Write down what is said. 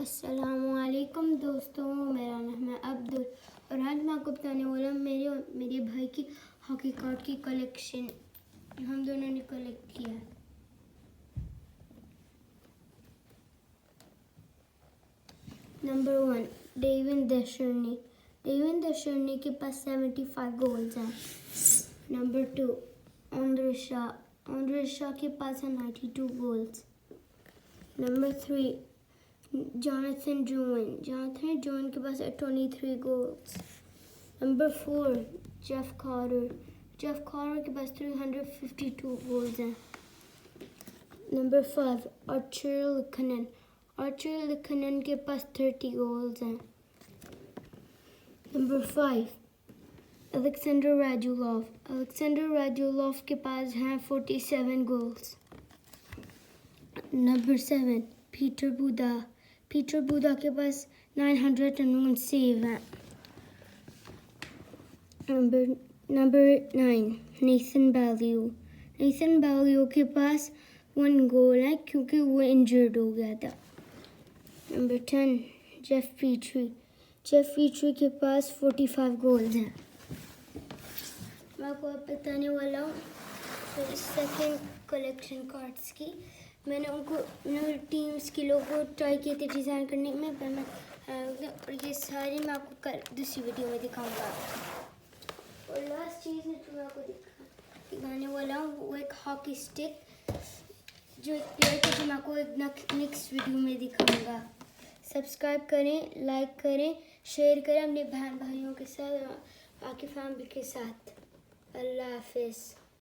अस्सलामुअलैकुम दोस्तों, मेरा नाम है अब्दुल और आज मैं आपको बताने वाला हूँ मेरे और मेरे भाई की हॉकी कार्ड की कलेक्शन हम दोनों ने कलेक्ट किया है। नंबर 1, डेविन दशरनी। डेविन दशरनी के पास 75 गोल्स हैं। नंबर 2, ऑनरे शाह के पास है 92 गोल्स। नंबर 3, Jonathan Joan के पास 23 goals. Number 4, Jeff Carter के पास 352 goals हैं. Number 5, Archer Lukkonen के पास 30 goals हैं. Number 5, Alexander Radulov के पास हैं 47 goals. Number 7, Peter Buda के पास 901 सेव हैं. Number 9, Nathan Balliol के पास 1 गोल है क्योंकि वो इंजर्ड हो गया था. Number 10, Jeff Petrie के पास 45 गोल्स हैं. मैं आपको बताने वाला हूँ सेकंड कलेक्शन कार्ड्स की. मैंने टीम्स के लोगो ट्राई किए थे डिज़ाइन करने में, पर और ये सारे मैं आपको दूसरी वीडियो में दिखाऊंगा. और लास्ट चीज़ जो मैं आपको दिखाने वाला हूँ वो एक हॉकी स्टिक, जो एक प्लेयर का जो मैं आपको एक नेक्स्ट वीडियो में दिखाऊंगा. सब्सक्राइब करें, लाइक करें, शेयर करें अपने बहन भाइयों के साथ, आपकी फैमिली के साथ. अल्लाह हाफिज़.